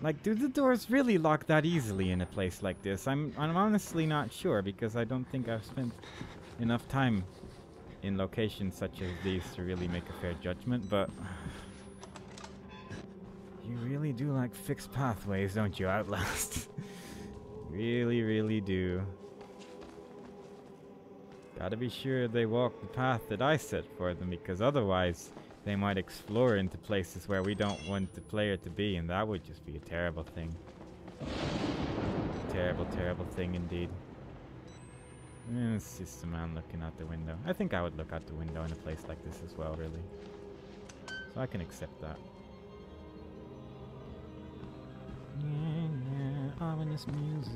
Like, do the doors really lock that easily in a place like this? I'm honestly not sure, because I don't think I've spent enough time in locations such as these to really make a fair judgment, but you really do like fixed pathways, don't you, Outlast? Really, really do. Gotta be sure they walk the path that I set for them, because otherwise they might explore into places where we don't want the player to be, and that would just be a terrible thing. Terrible, terrible thing indeed. It's just a man looking out the window. I think I would look out the window in a place like this as well, really. So I can accept that. Yeah, ominous music.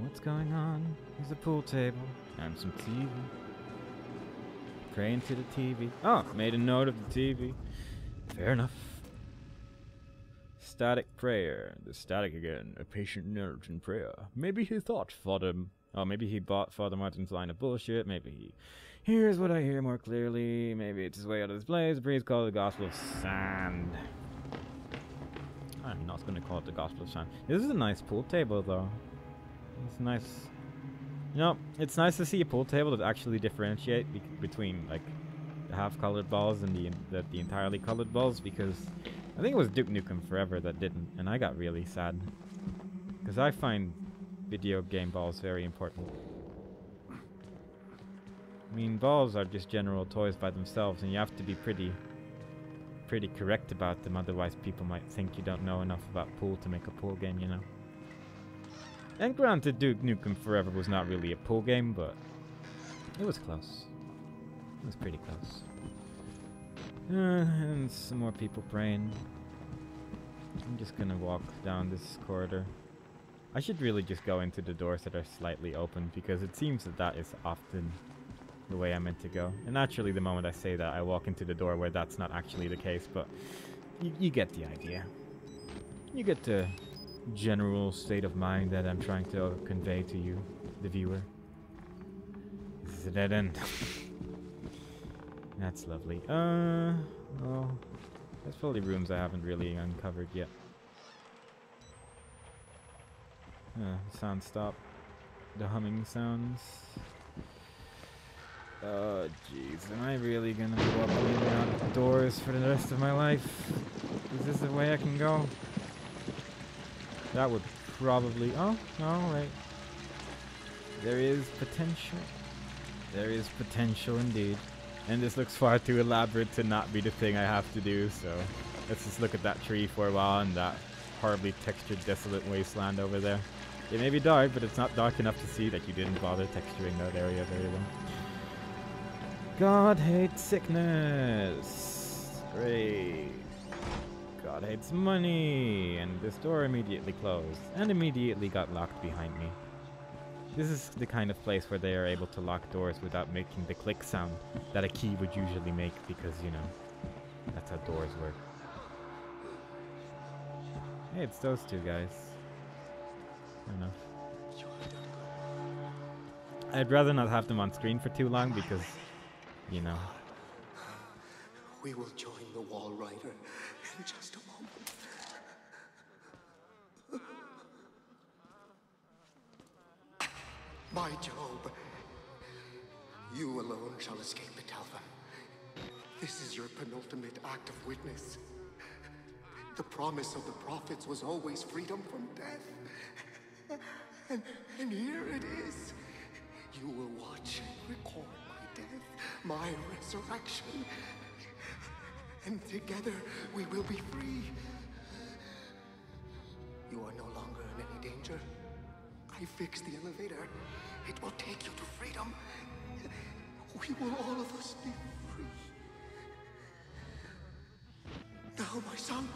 What's going on? There's a pool table and some TV. Praying to the TV. Oh, made a note of the TV. Fair enough. Static prayer. The static again. A patient knelt in prayer. Maybe he thought Father... Oh, maybe he bought Father Martin's line of bullshit. Maybe he hears what I hear more clearly. Maybe it's his way out of this place. Please call it the Gospel of Sand. I'm not going to call it the Gospel of Sand. This is a nice pool table, though. It's nice. You know, it's nice to see a pool table that actually differentiate between, like, the half-colored balls and the entirely colored balls, because I think it was Duke Nukem Forever that didn't, and I got really sad. Because I find video game balls very important. I mean, balls are just general toys by themselves, and you have to be pretty correct about them, otherwise people might think you don't know enough about pool to make a pool game, you know. And granted, Duke Nukem Forever was not really a pool game, but it was close. It was pretty close. And some more people praying. I'm just gonna walk down this corridor. I should really just go into the doors that are slightly open, because it seems that is often the way I'm meant to go. And naturally, the moment I say that, I walk into the door where that's not actually the case, but you get the idea. You get the general state of mind that I'm trying to convey to you, the viewer. This is a dead end. That's lovely. Well, there's probably rooms I haven't really uncovered yet. The sound stopped. The humming sounds. Oh, jeez. Am I really gonna be walking in and out doors for the rest of my life? Is this the way I can go? That would probably... Oh, alright. There is potential. There is potential indeed. And this looks far too elaborate to not be the thing I have to do, so let's just look at that tree for a while and that horribly textured, desolate wasteland over there. It may be dark, but it's not dark enough to see that you didn't bother texturing that area very well. God hates sickness. Great. God hates money. And this door immediately closed. And immediately got locked behind me. This is the kind of place where they are able to lock doors without making the click sound that a key would usually make, because, you know, that's how doors work. Hey, it's those two guys. I don't know. I'd rather not have them on screen for too long because, you know. We will join the Wall Rider in just a moment. My Job, you alone shall escape the Talva. This is your penultimate act of witness. The promise of the prophets was always freedom from death. And here it is. You will watch and record my death, my resurrection. And together we will be free. You are no longer in any danger. I fixed the elevator. It will take you to freedom. We will all of us be free. Now, my son.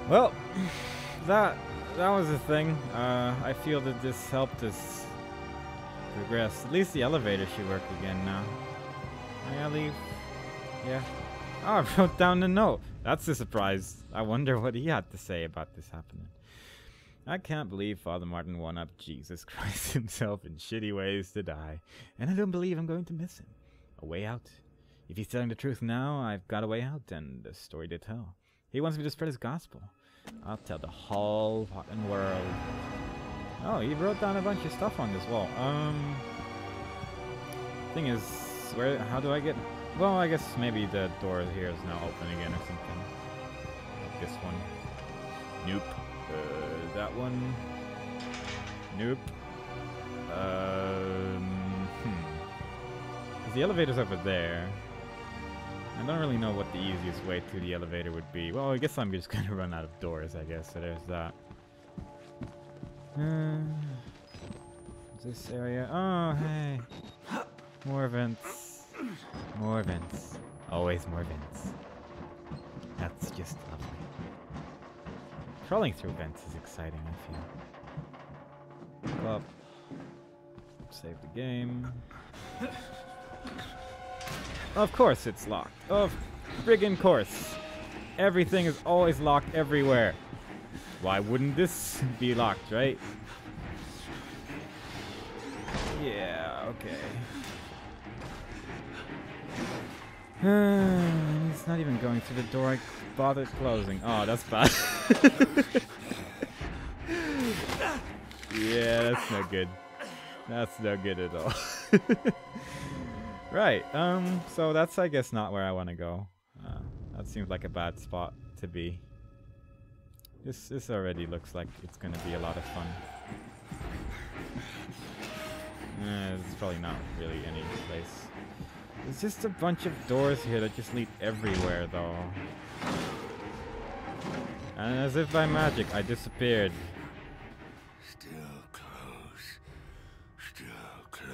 Well, that that was the thing. I feel that this helped us progress. At least the elevator should work again now. May I leave? Yeah. Oh, I wrote down the note. That's a surprise. I wonder what he had to say about this happening. I can't believe Father Martin won up Jesus Christ himself in shitty ways to die. And I don't believe I'm going to miss him. A way out. If he's telling the truth now, I've got a way out and a story to tell. He wants me to spread his gospel. I'll tell the whole fucking world. Oh, he wrote down a bunch of stuff on this wall. Thing is, how do I get... Well, I guess maybe the door here is now open again or something. Like this one. Nope. That one. Nope. 'Cause the elevator's over there. I don't really know what the easiest way to the elevator would be. Well, I guess I'm just gonna run out of doors, I guess, so there's that. This area. Oh, hey. More vents. More vents. Always more vents. That's just lovely. Crawling through vents is exciting, I feel. Well, save the game. Of course it's locked. Of friggin' course. Everything is always locked everywhere. Why wouldn't this be locked, right? Yeah, okay. It's not even going through the door I bothered closing. Oh, that's bad. Yeah, that's no good. That's no good at all. Right, so that's, I guess, not where I want to go. That seems like a bad spot to be. This already looks like it's going to be a lot of fun. It's probably not really any place. There's just a bunch of doors here that just lead everywhere, though. And as if by magic, I disappeared. Still close. Still close.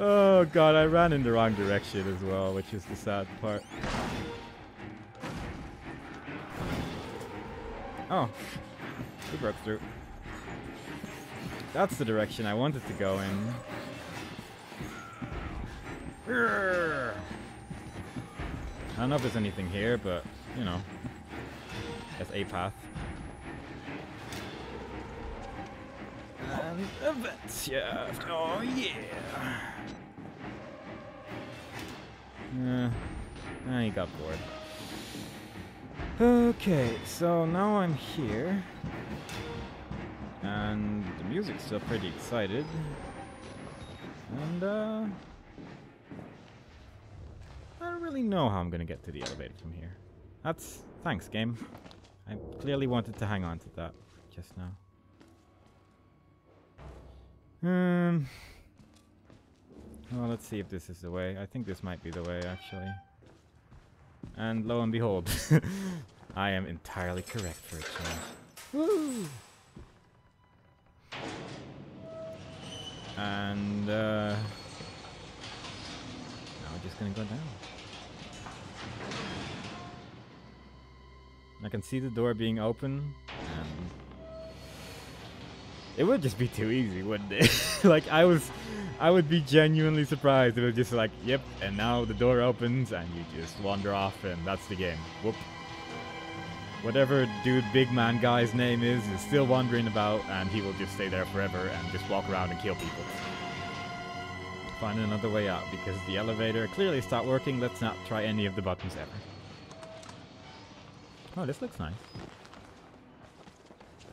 Oh god, I ran in the wrong direction as well, which is the sad part. Oh, he broke through. That's the direction I wanted to go in. I don't know if there's anything here, but, you know, that's a path. And a vent shaft. Oh, yeah. He got bored. Okay, so now I'm here. And the music's still pretty excited. And, I don't really know how I'm gonna get to the elevator from here. Thanks, game. I clearly wanted to hang on to that just now. Well, let's see if this is the way. I think this might be the way, actually. And lo and behold, I am entirely correct for a change. Woo! And, now we're just gonna go down. I can see the door being open, and it would just be too easy, wouldn't it? Like, I would be genuinely surprised if it was just like, yep, and now the door opens, and you just wander off, and that's the game. Whoop. Whatever dude big man guy's name is still wandering about, and he will just stay there forever and just walk around and kill people. Find another way out, because the elevator clearly stopped working. Let's not try any of the buttons ever. Oh, this looks nice.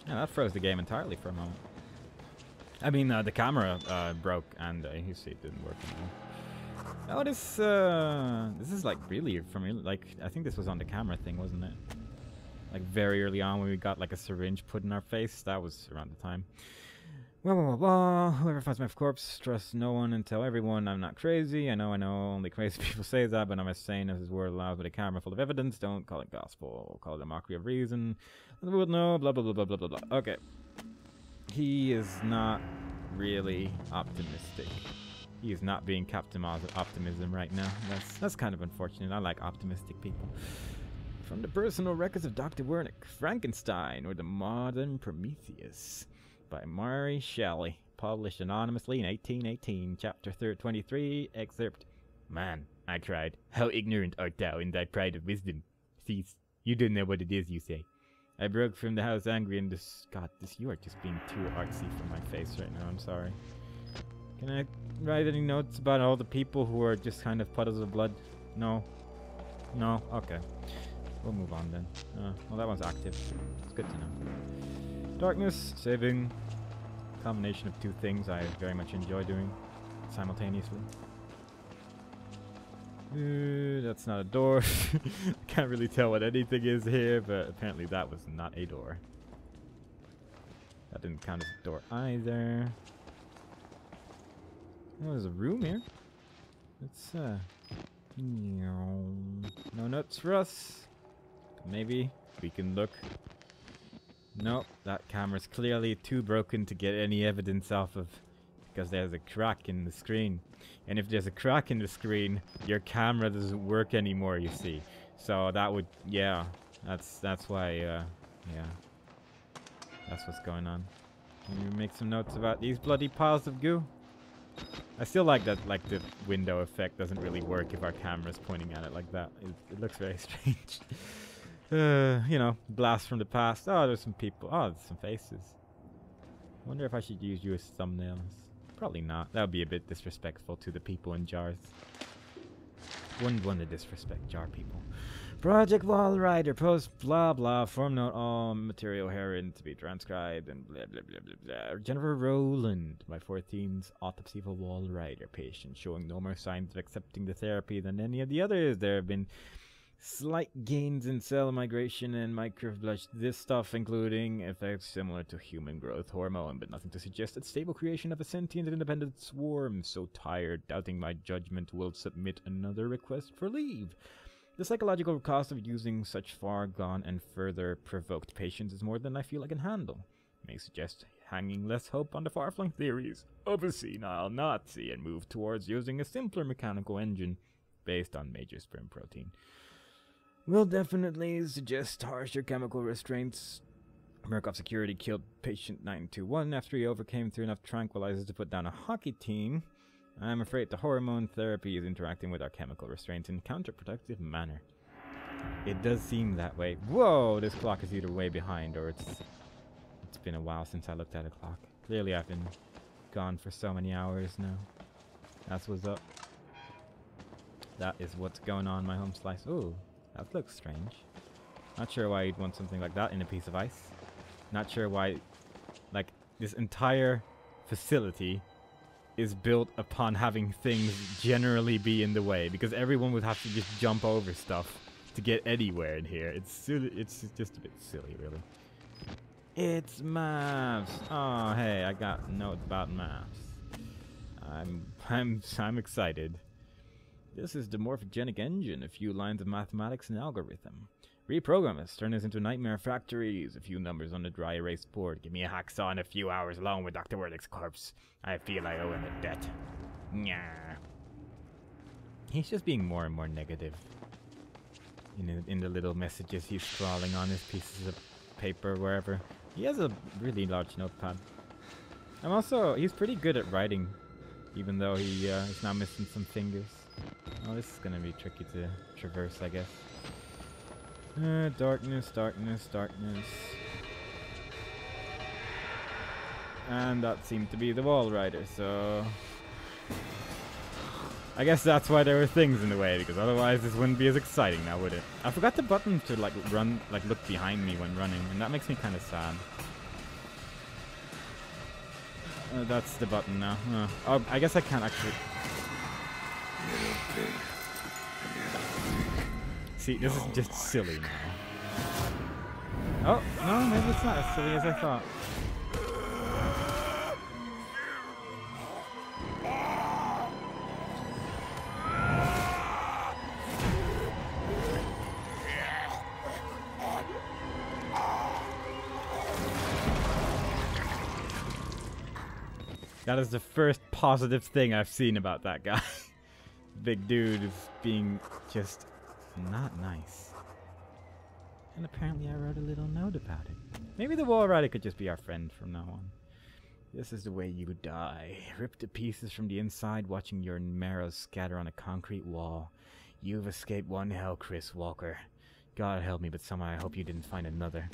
Yeah, that froze the game entirely for a moment. I mean, the camera broke, and you see it didn't work anymore. Oh, this is like really familiar. Like, I think this was on the camera thing, wasn't it? Like very early on when we got like a syringe put in our face. That was around the time. Well, whoever finds my corpse, trust no one and tell everyone I'm not crazy. I know, only crazy people say that, but I'm as sane as his word allows with a camera full of evidence. Don't call it gospel, call it a mockery of reason. The world know, blah, blah, blah, blah, blah, blah, blah. Okay. He is not really optimistic. He is not being Captain Optimism right now. That's kind of unfortunate. I like optimistic people. From the personal records of Dr. Wernick, Frankenstein, or the Modern Prometheus, by Mary Shelley, published anonymously in 1818, chapter 23, excerpt. Man, I cried, how ignorant art thou in thy pride of wisdom. Cease, you don't know what it is, you say. I broke from the house angry and you are just being too artsy for my face right now, I'm sorry. Can I write any notes about all the people who are just kind of puddles of blood? No? No? Okay. We'll move on then. Well, that one's active. It's good to know. Darkness, saving. Combination of two things I very much enjoy doing simultaneously. That's not a door. Can't really tell what anything is here, but apparently that was not a door. That didn't count as a door either. Oh, there's a room here. Let's, no notes for us. Maybe we can look. Nope, that camera's clearly too broken to get any evidence off of, because there's a crack in the screen. And if there's a crack in the screen, your camera doesn't work anymore, you see. So that would, yeah, that's why, yeah. That's what's going on. Can you make some notes about these bloody piles of goo? I still like that, like, the window effect doesn't really work if our camera's pointing at it like that. It looks very strange. You know, blast from the past. Oh, there's some people. Oh, there's some faces. I wonder if I should use you as thumbnails. Probably not. That would be a bit disrespectful to the people in jars. Wouldn't want to disrespect jar people. Project Wall Rider, post blah blah, form note, all material herein to be transcribed, and blah blah blah blah blah. Jennifer Rowland, my 14's autopsy of a Wall Rider patient, showing no more signs of accepting the therapy than any of the others. There have been slight gains in cell migration and microflush. This stuff including effects similar to human growth hormone, but nothing to suggest that stable creation of a sentient independent swarm. So tired, doubting my judgment, will submit another request for leave. The psychological cost of using such far gone and further provoked patients is more than I feel I can handle. May suggest hanging less hope on the far-flung theories of a senile Nazi and move towards using a simpler mechanical engine based on major sperm protein. Will definitely suggest harsher chemical restraints. Murkoff Security killed patient 921 after he overcame through enough tranquilizers to put down a hockey team. I'm afraid the hormone therapy is interacting with our chemical restraints in a counterproductive manner. It does seem that way. Whoa, this clock is either way behind or it's been a while since I looked at a clock. Clearly I've been gone for so many hours now. That's what's up. That is what's going on, my home slice. Ooh, that looks strange. Not sure why you'd want something like that in a piece of ice. Not sure why, like, this entire facility is built upon having things generally be in the way, because everyone would have to just jump over stuff to get anywhere in here. It's silly, it's just a bit silly, really. It's maths. Oh, hey, I got notes about maths. I'm excited. This is the morphogenic engine. A few lines of mathematics and algorithm. Reprogram us. Turn us into nightmare factories. A few numbers on the dry erase board. Give me a hacksaw and a few hours alone with Dr. Wernick's corpse. I feel I owe him a debt. Nyah. He's just being more and more negative. In the little messages he's scrawling on his pieces of paper, wherever. He has a really large notepad. He's pretty good at writing, even though he is now missing some fingers. Oh, this is gonna be tricky to traverse, I guess. Darkness, darkness, darkness. And that seemed to be the Wall Rider, so I guess that's why there were things in the way, because otherwise this wouldn't be as exciting now, would it? I forgot the button to look behind me when running, and that makes me kind of sad. That's the button now. Oh, I guess I can't actually. See, this is just silly now. Oh, no, maybe it's not as silly as I thought. That is the first positive thing I've seen about that guy. Big dude is being just not nice. And apparently I wrote a little note about it. Maybe the wall rider could just be our friend from now on. This is the way you die. Ripped to pieces from the inside, watching your marrow scatter on a concrete wall. You've escaped one hell, Chris Walker. God help me, but somehow I hope you didn't find another.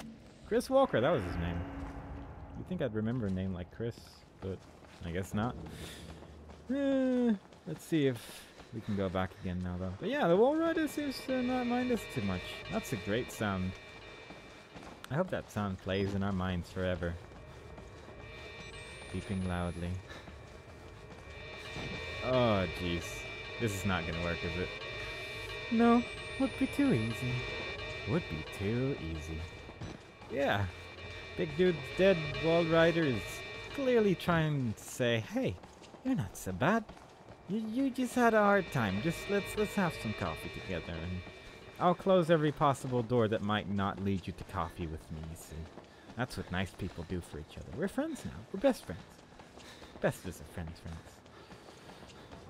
Chris Walker, that was his name. You'd think I'd remember a name like Chris, but I guess not. Let's see if we can go back again now, though. But yeah, the wall rider seems to not mind us too much. That's a great sound. I hope that sound plays in our minds forever. Beeping loudly. Oh, jeez. This is not gonna work, is it? No, would be too easy. Would be too easy. Yeah. Big dude's dead. Wall rider is clearly trying to say, hey, you're not so bad. You just had a hard time. Just let's have some coffee together, and I'll close every possible door that might not lead you to coffee with me, you see. That's what nice people do for each other. We're friends now. We're best friends. Best as a friends.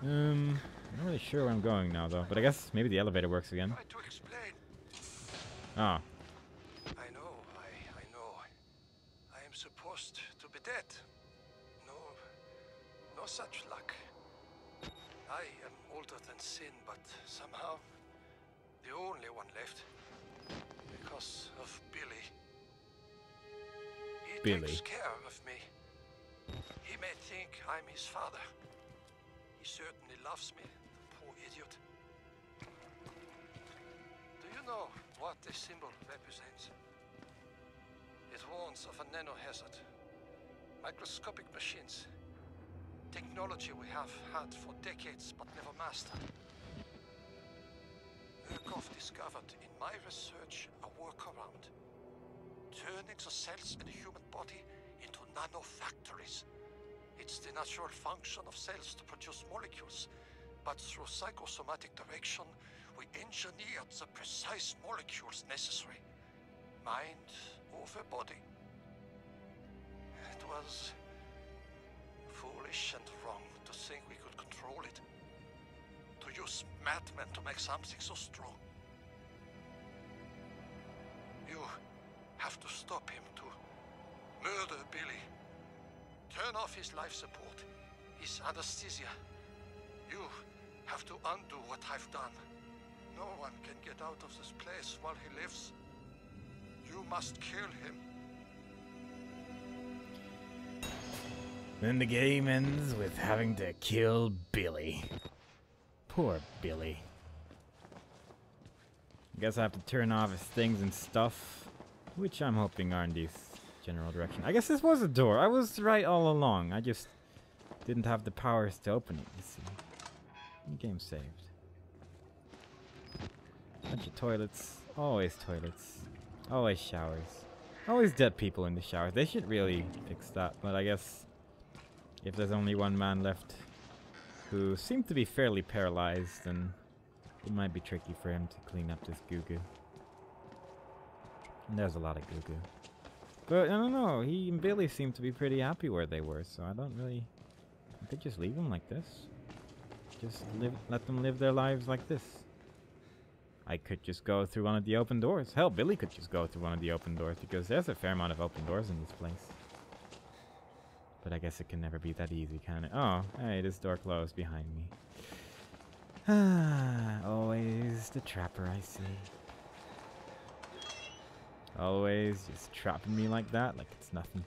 I'm not really sure where I'm going now, though. But I guess maybe the elevator works again. Try to explain. Oh. I know. I am supposed to be dead. No such luck. I am older than sin, but somehow the only one left. Because of Billy. He takes care of me. He may think I'm his father. He certainly loves me, the poor idiot. Do you know what this symbol represents? It warns of a nanohazard. Microscopic machines. Technology we have had for decades but never mastered. Murkoff discovered in my research a workaround. Turning the cells in the human body into nanofactories. It's the natural function of cells to produce molecules, but through psychosomatic direction, we engineered the precise molecules necessary. Mind over body. It was foolish and wrong to think we could control it. To use madmen to make something so strong. You have to stop him, to murder Billy. Turn off his life support, his anesthesia. You have to undo what I've done. No one can get out of this place while he lives. You must kill him. Then the game ends with having to kill Billy. Poor Billy. I guess I have to turn off his things and stuff, which I'm hoping are in this general direction. I guess this was a door. I was right all along. I just didn't have the powers to open it, you see. Game saved. Bunch of toilets. Always toilets. Always showers. Always dead people in the showers. They should really fix that, but I guess if there's only one man left who seemed to be fairly paralyzed, then it might be tricky for him to clean up this goo-goo. And there's a lot of goo-goo. But I don't know, he and Billy seemed to be pretty happy where they were, so I don't really... I could just leave them like this. Just let them live their lives like this. I could just go through one of the open doors. Hell, Billy could just go through one of the open doors, because there's a fair amount of open doors in this place. But I guess it can never be that easy, can it? Oh, hey, this door closed behind me. Ah, always the trapper, I see. Always just trapping me like that, like it's nothing.